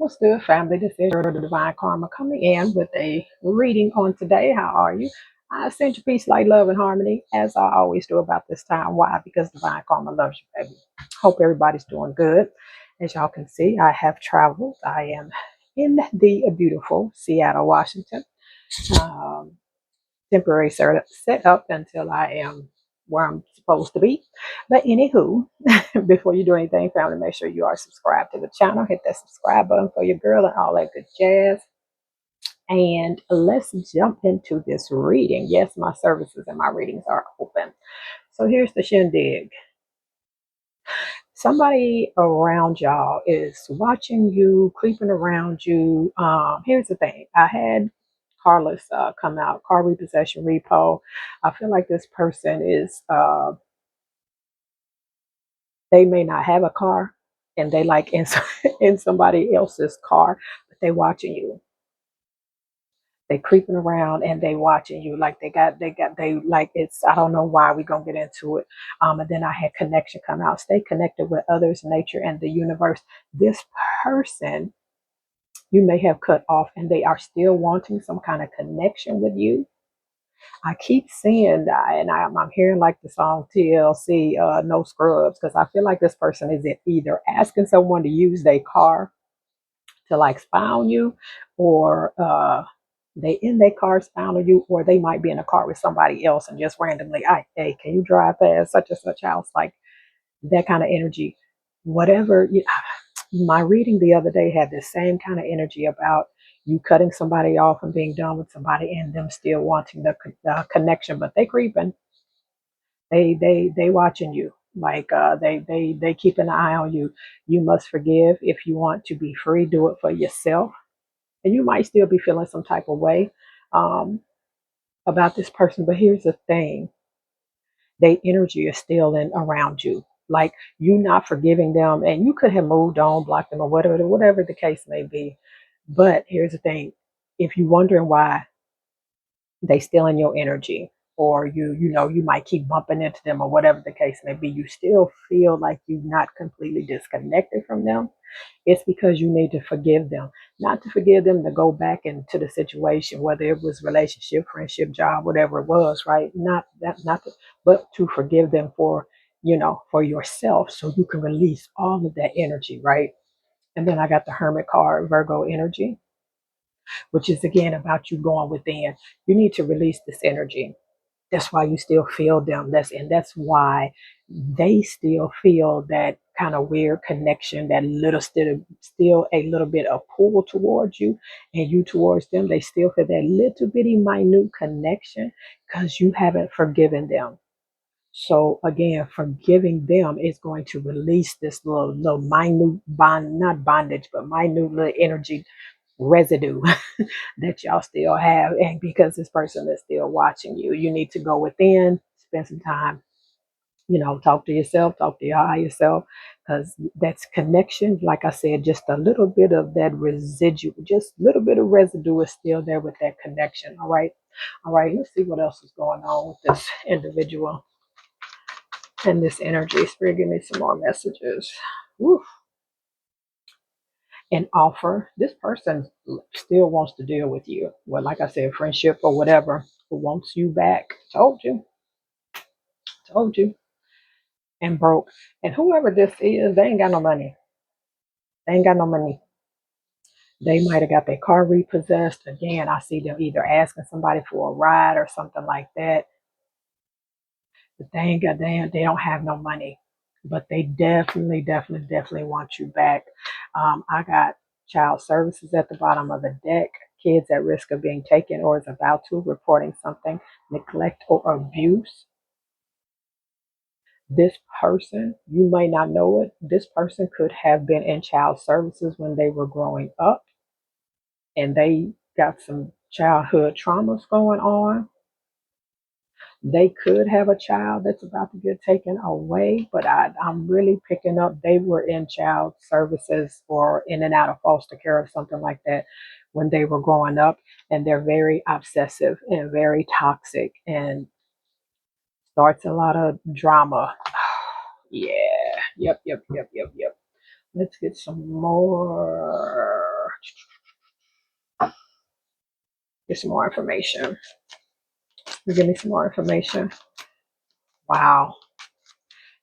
What's good, family? This is your Divine Karma coming in with a reading on today. How are you? I send you peace, light, love, and harmony, as I always do about this time. Why? Because Divine Karma loves you, baby. Hope everybody's doing good. As y'all can see, I have traveled. I am in the beautiful Seattle, Washington. Um, Temporary set up until I am where I'm supposed to be. But anywho, before you do anything, family, make sure you are subscribed to the channel. Hit that subscribe button for your girl and all that good jazz. And let's jump into this reading. Yes, my services and my readings are open. So here's the shindig. Somebody around y'all is watching you, creeping around you. Here's the thing. I had Carlos come out, car repossession repo. I feel like this person is, they may not have a car and they like in, in somebody else's car, but they watching you. They creeping around and they watching you like they like it's I don't know why we gonna get into it. And then I had connection come out. Stay connected with others, nature, and the universe. This person you may have cut off and they are still wanting some kind of connection with you. I keep seeing that, and I'm hearing like the song TLC, No Scrubs, because I feel like this person is either asking someone to use their car to like spy on you, or they in their car spying on you, or they might be in a car with somebody else and just randomly, hey, can you drive past such and such house? Like that kind of energy. Whatever. My reading the other day had the same kind of energy about you cutting somebody off and being done with somebody and them still wanting the connection, but they creeping. They watching you. Like they keep an eye on you. You must forgive if you want to be free. Do it for yourself, and you might still be feeling some type of way um, about this person. But here's the thing: their energy is still in around you. Like you not forgiving them, and you could have moved on, blocked them, or whatever the case may be. But here's the thing: if you're wondering why they still in your energy, or you might keep bumping into them, or whatever the case may be, you still feel like you're not completely disconnected from them. It's because you need to forgive them. Not to forgive them to go back into the situation, whether it was relationship, friendship, job, whatever it was, right? Not that, not to, but to forgive them for, for yourself, so you can release all of that energy, right? And then I got the Hermit card, Virgo energy, which is again about you going within. You need to release this energy. That's why you still feel them. That's why they still feel that kind of weird connection, that still a little bit of pull towards you, and you towards them. They still feel that little bitty minute connection because you haven't forgiven them. So again, forgiving them is going to release this little minute bond, not bondage, but minute little energy residue that y'all still have. And because this person is still watching you, you need to go within, spend some time, talk to yourself, talk to your higher self, because that's connection. Like I said, just a little bit of that residue, just a little bit of residue is still there with that connection. All right. All right. Let's see what else is going on with this individual and this energy. Spirit, give me some more messages. Woo. And offer. This person still wants to deal with you. Well, like I said, friendship or whatever, who wants you back. Told you, and broke. And whoever this is, they ain't got no money. They ain't got no money. They might have got their car repossessed. Again, I see them either asking somebody for a ride or something like that. But they don't have no money. But they definitely want you back. I got child services at the bottom of the deck, kids at risk of being taken or is about to, reporting something, neglect or abuse. This person, you may not know it, this person could have been in child services when they were growing up and they got some childhood traumas going on. They could have a child that's about to get taken away, but I'm really picking up they were in child services or in and out of foster care or something like that when they were growing up, and they're very obsessive and very toxic and starts a lot of drama. Yeah. Yep. Let's get some more. Get some more information. Give me some more information. Wow.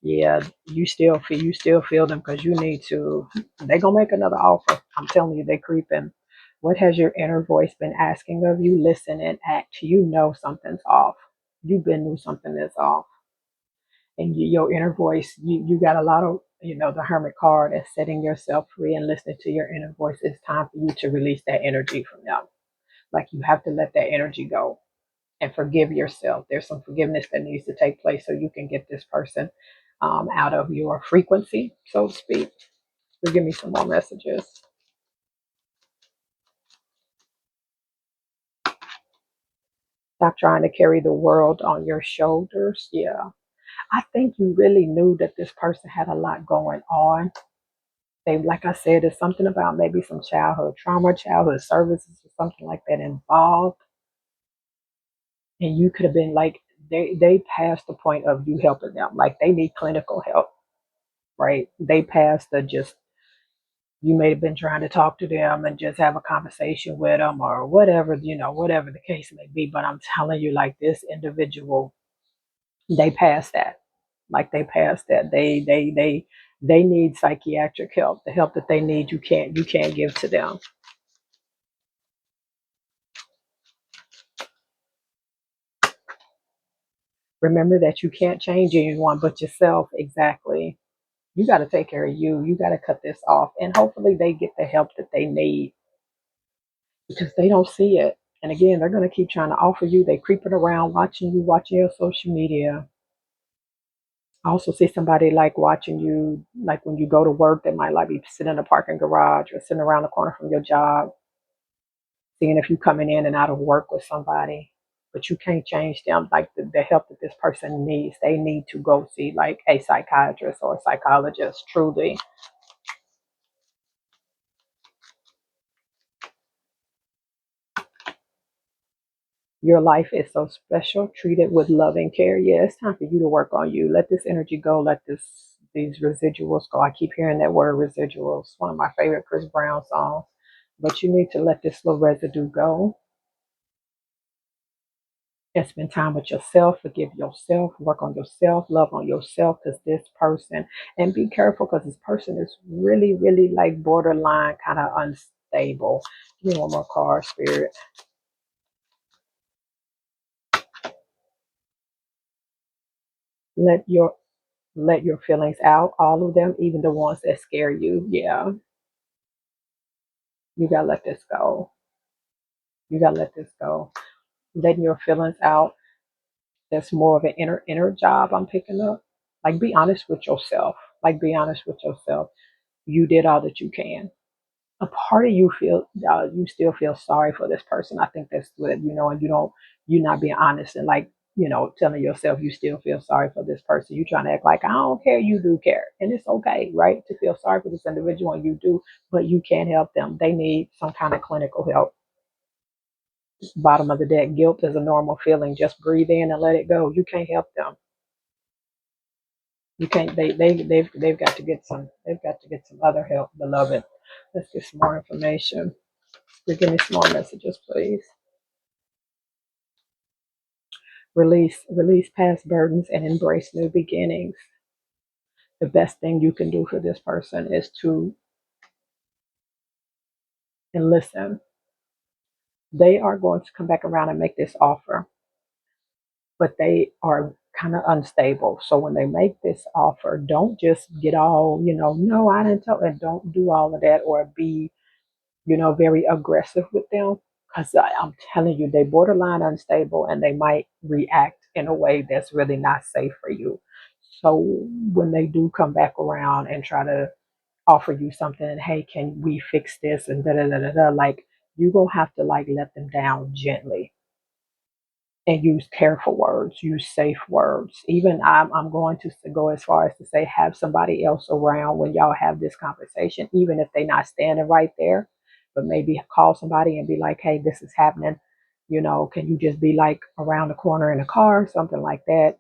Yeah, you still feel them because you need to. They gonna make another offer. I'm telling you, they creeping. What has your inner voice been asking of you? Listen and act. You know something's off. You've been knew something is off, and your inner voice. You got a lot of the Hermit card is setting yourself free and listening to your inner voice. It's time for you to release that energy from them. Like you have to let that energy go and forgive yourself. There's some forgiveness that needs to take place so you can get this person out of your frequency, so to speak. So give me some more messages. Stop trying to carry the world on your shoulders. Yeah. I think you really knew that this person had a lot going on. They, like I said, there's something about maybe some childhood trauma, childhood services, or something like that involved. And you could have been like, they passed the point of you helping them. Like they need clinical help, right? They passed the just you may have been trying to talk to them and just have a conversation with them or whatever, whatever the case may be. But I'm telling you, like this individual, they passed that. Like they passed that. They need psychiatric help. The help that they need, you can't give to them. Remember that you can't change anyone but yourself. Exactly. You got to take care of you. You got to cut this off. And hopefully they get the help that they need because they don't see it. And again, they're going to keep trying to offer you. They creeping around, watching you, watching your social media. I also see somebody like watching you, like when you go to work, they might like be sitting in a parking garage or sitting around the corner from your job, seeing if you coming in and out of work with somebody. But you can't change them. Like the help that this person needs, they need to go see like a psychiatrist or a psychologist. Truly, your life is so special. Treat it with love and care. Yeah, it's time for you to work on you. Let this energy go. Let these residuals go. I keep hearing that word residuals. One of my favorite Chris Brown songs. But you need to let this little residue go and spend time with yourself. Forgive yourself. Work on yourself. Love on yourself. Because this person, and be careful because this person is really, really like borderline, kind of unstable. Give me one more card, Spirit. Let your let your feelings out, all of them, even the ones that scare you. Yeah, you gotta let this go. You gotta let this go. Letting your feelings out. That's more of an inner job I'm picking up. Like be honest with yourself. Like be honest with yourself. You did all that you can. A part of you feel you still feel sorry for this person. I think that's good, and you're not being honest and like telling yourself you still feel sorry for this person. You trying to act like I don't care, you do care, and it's okay, right, to feel sorry for this individual, and you do, but you can't help them. They need some kind of clinical help. Bottom of the deck, guilt is a normal feeling. Just breathe in and let it go. You can't help them. You can't. They've got to get some. They've got to get some other help, beloved. Let's get some more information. Give me some more messages, please. Release past burdens and embrace new beginnings. The best thing you can do for this person is to and listen. They are going to come back around and make this offer, but they are kind of unstable. So when they make this offer, don't just get all, no, I didn't tell, and don't do all of that or be, very aggressive with them. Because I'm telling you, they borderline unstable and they might react in a way that's really not safe for you. So when they do come back around and try to offer you something, and hey, can we fix this and da da da da da, like you're gonna have to like let them down gently and use careful words, use safe words. Even I'm going to go as far as to say have somebody else around when y'all have this conversation, even if they're not standing right there, but maybe call somebody and be like, hey, this is happening. Can you just be like around the corner in a car, something like that?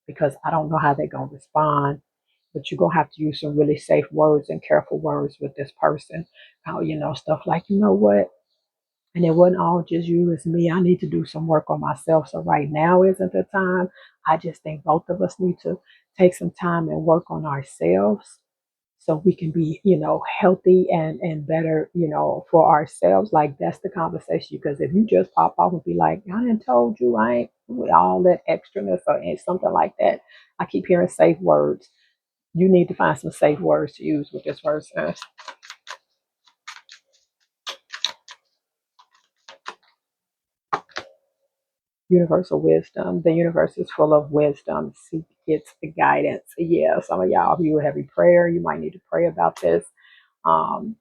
Because I don't know how they're going to respond. But you're going to have to use some really safe words and careful words with this person. How, stuff like, you know what? And it wasn't all just you, it's me. I need to do some work on myself. So right now isn't the time. I just think both of us need to take some time and work on ourselves so we can be, healthy and better, for ourselves. Like that's the conversation. Because if you just pop off and be like, I didn't told you I ain't with all that extraness or something like that. I keep hearing safe words. You need to find some safe words to use with this person. Universal wisdom. The universe is full of wisdom. Seek its guidance. Yeah, some of y'all, if you have a prayer, you might need to pray about this. Um,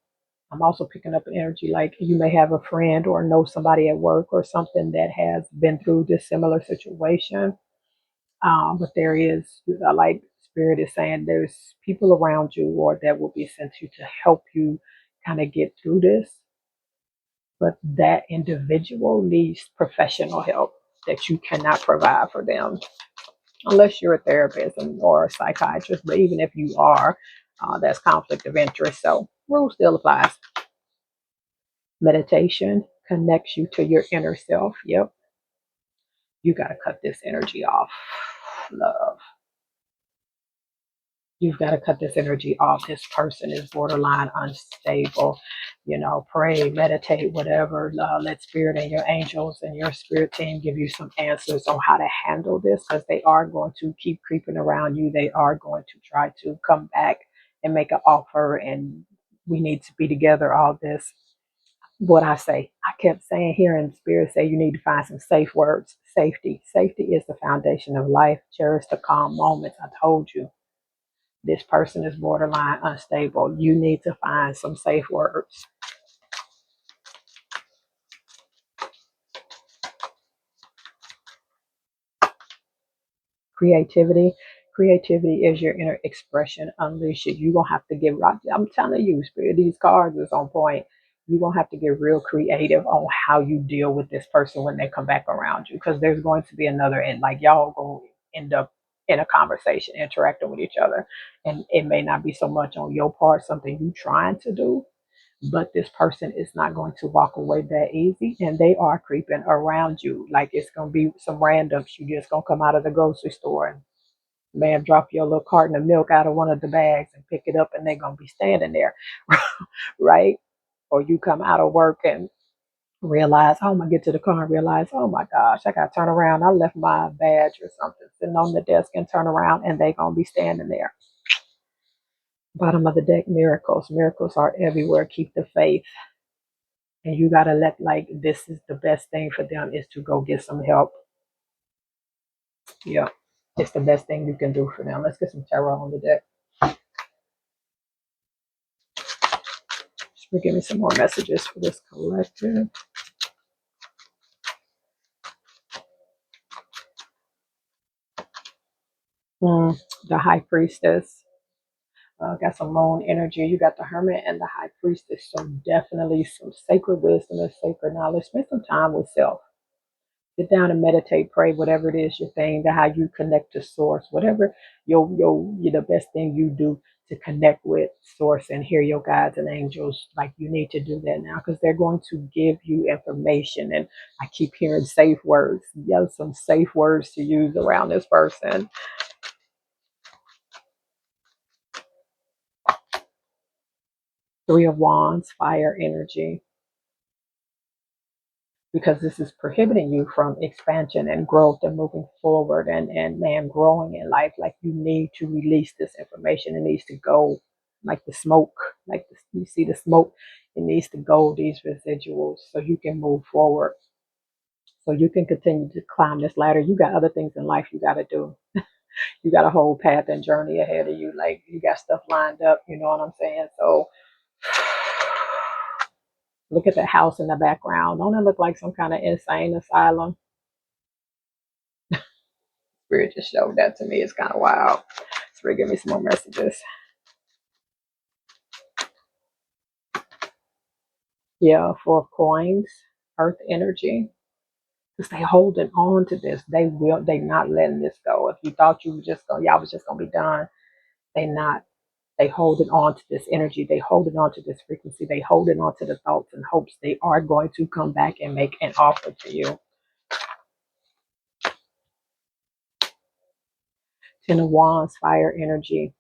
I'm also picking up an energy like you may have a friend or know somebody at work or something that has been through this similar situation. But there is, like Spirit is saying, there's people around you or that will be sent to you to help you kind of get through this. But that individual needs professional help that you cannot provide for them unless you're a therapist or a psychiatrist. But even if you are, that's conflict of interest. So rule still applies. Meditation connects you to your inner self. Yep. You got to cut this energy off. Love. You've got to cut this energy off. This person is borderline unstable. Pray, meditate, whatever. Let spirit and your angels and your spirit team give you some answers on how to handle this, because they are going to keep creeping around you. They are going to try to come back and make an offer, and we need to be together, all this. What I say, I kept saying here, and spirit say you need to find some safe words. Safety. Safety is the foundation of life. Cherish the calm moments. I told you. This person is borderline unstable. You need to find some safe words. Creativity. Creativity is your inner expression. Unleash it. You're going to have to get right. I'm telling you, Spirit, these cards is on point. You're going to have to get real creative on how you deal with this person when they come back around you. Because there's going to be another end. Like y'all going to end up in a conversation, interacting with each other. And it may not be so much on your part, something you trying to do, but this person is not going to walk away that easy, and they are creeping around you. Like it's going to be some randoms. You just going to come out of the grocery store and man drop your little carton of milk out of one of the bags and pick it up, and they're going to be standing there. Right? Or you come out of work and realize, oh, I'm going to get to the car and realize, oh my gosh, I got to turn around. I left my badge or something sitting on the desk, and turn around and they're going to be standing there. Bottom of the deck, miracles. Miracles are everywhere. Keep the faith. And you gotta let, like, this is the best thing for them is to go get some help. Yeah, it's the best thing you can do for them. Let's get some tarot on the deck. Just give me some more messages for this collective. The High Priestess. Got some moon energy. You got the Hermit and the High Priestess. So definitely some sacred wisdom and sacred knowledge. Spend some time with self. Sit down and meditate, pray, whatever it is your thing, to how you connect to source, whatever you're the best thing you do to connect with source and hear your guides and angels. Like you need to do that now, because they're going to give you information. And I keep hearing safe words. Yeah, some safe words to use around this person. Three of Wands, fire energy, because this is prohibiting you from expansion and growth and moving forward and man growing in life. Like you need to release this information. It needs to go like the smoke, like you see the smoke. It needs to go, these residuals, so you can move forward, so you can continue to climb this ladder. You got other things in life you got to do. You got a whole path and journey ahead of you. Like you got stuff lined up, you know what I'm saying? So look at the house in the background. Don't it look like some kind of insane asylum? Spirit just showed that to me. It's kind of wild. Spirit, give me some more messages. Yeah, 4 of Coins, Earth energy. Because they holding on to this. They not letting this go. If you thought you were just going, y'all was just gonna be done, they not. They holding on to this energy. They holding on to this frequency. They holding on to the thoughts and hopes they are going to come back and make an offer to you. Ten of Wands, fire energy,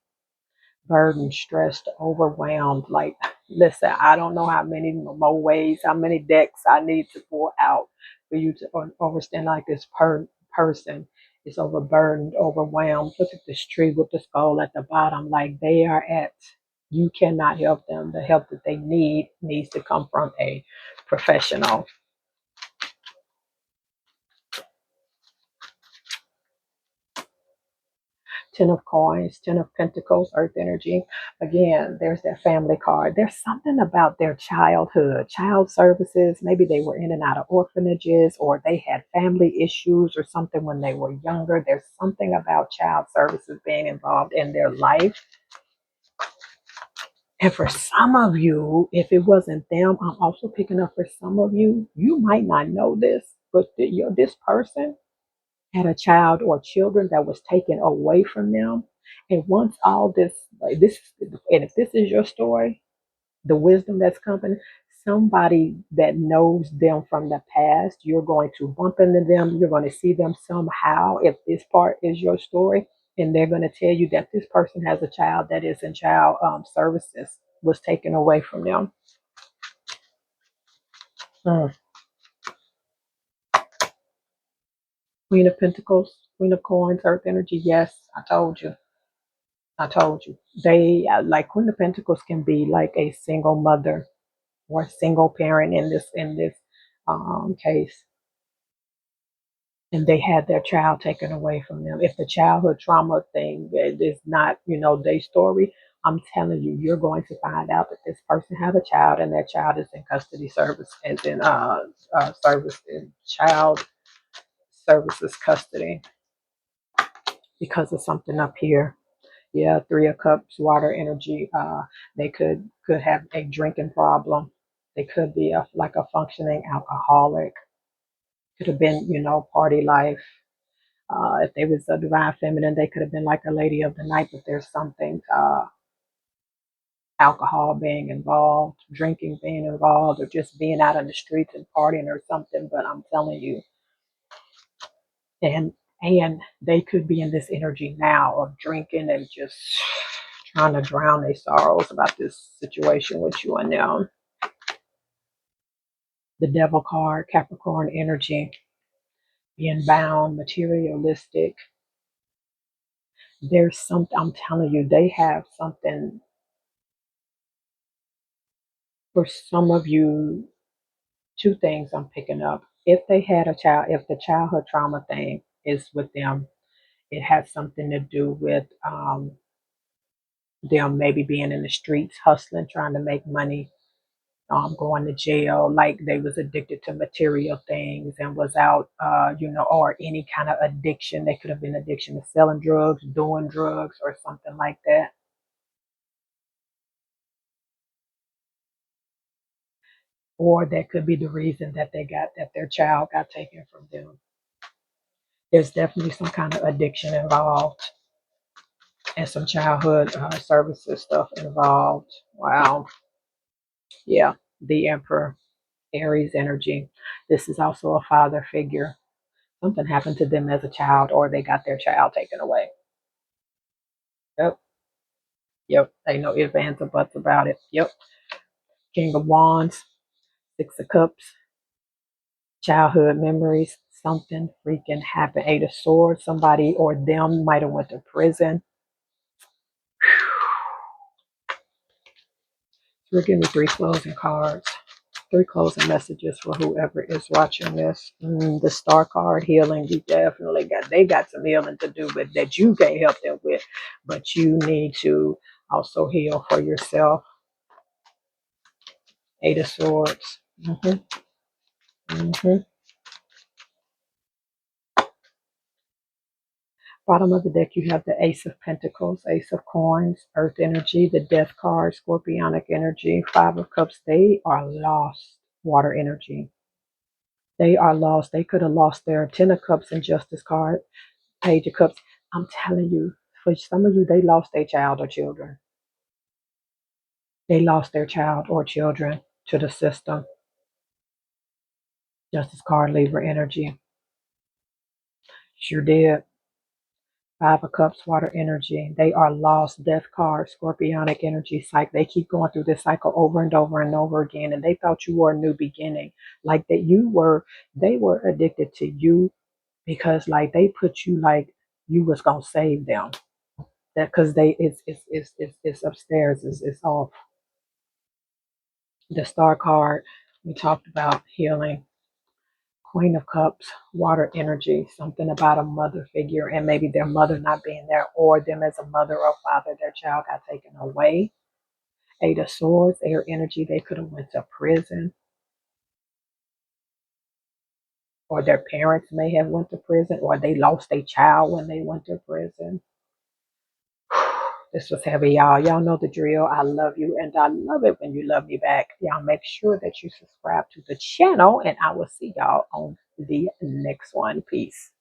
burdened, stressed, overwhelmed. Like, listen, I don't know how many more ways, how many decks I need to pull out for you to understand. Like this person is overburdened, overwhelmed. Look at this tree with the skull at the bottom. Like they are at, you cannot help them. The help that they need needs to come from a professional. Ten of Coins, Ten of Pentacles, Earth energy. Again, there's that family card. There's something about their childhood, child services. Maybe they were in and out of orphanages, or they had family issues or something when they were younger. There's something about child services being involved in their life. And for some of you, if it wasn't them, I'm also picking up for some of you, you might not know this, but this person had a child or children that was taken away from them. And once all this, like this, and if this is your story, the wisdom that's coming, somebody that knows them from the past, you're going to bump into them, you're going to see them somehow if this part is your story. And they're going to tell you that this person has a child that is in child services, was taken away from them. Mm. Queen of Pentacles, Queen of Coins, Earth energy. Yes, I told you. I told you. They like Queen of Pentacles can be like a single mother or a single parent in this case, and they had their child taken away from them. If the childhood trauma thing is not, their story, I'm telling you, you're going to find out that this person had a child and that child is in custody service, as in service in child services custody because of something up here. Yeah, Three of Cups, water energy. They could have a drinking problem. They could be like a functioning alcoholic. Could have been, party life. If they was a divine feminine, they could have been like a lady of the night. But there's something, alcohol being involved, drinking being involved, or just being out on the streets and partying or something. But I'm telling you, and and they could be in this energy now of drinking and just trying to drown their sorrows about this situation with you and them. The devil card, Capricorn energy, being bound, materialistic. There's something, I'm telling you, they have something for some of you. Two things I'm picking up. If they had a child, if the childhood trauma thing is with them, it has something to do with them maybe being in the streets, hustling, trying to make money, going to jail, like they was addicted to material things and was out, or any kind of addiction. They could have been addiction to selling drugs, doing drugs, or something like that. Or that could be the reason that their child got taken from them. There's definitely some kind of addiction involved and some childhood services stuff involved. Wow. Yeah. The Emperor, Aries energy. This is also a father figure. Something happened to them as a child, or they got their child taken away. Yep. Yep. Ain't no ifs, ands, or buts about it. Yep. King of Wands, Six of Cups, childhood memories. Something freaking happened. Eight of Swords. Somebody or them might have went to prison. So we're getting three closing cards. Three closing messages for whoever is watching this. The Star card, healing. You definitely they got some healing to do, but that you can't help them with. But you need to also heal for yourself. Eight of Swords. hmm hmm Bottom of the deck, you have the Ace of Pentacles, Ace of Coins, Earth energy, the Death card, Scorpionic energy, Five of Cups. They are lost. Water energy. They are lost. They could have lost their Ten of Cups and Justice card, Page of Cups. I'm telling you, for some of you, they lost their child or children. They lost their child or children to the system. Justice card, Libra energy. Sure did. Five of Cups, water energy. They are lost. Death card, Scorpionic energy. They keep going through this cycle over and over and over again. And they thought you were a new beginning. Like that they were addicted to you because like they put you like you was gonna save them. That because it's upstairs. It's off. The Star card. We talked about healing. Queen of Cups, water energy, something about a mother figure and maybe their mother not being there or them as a mother or father, their child got taken away. Eight of Swords, air energy, they could have went to prison or their parents may have went to prison or they lost a child when they went to prison. This was heavy, y'all. Y'all know the drill. I love you and I love it when you love me back. Y'all make sure that you subscribe to the channel and I will see y'all on the next one. Peace.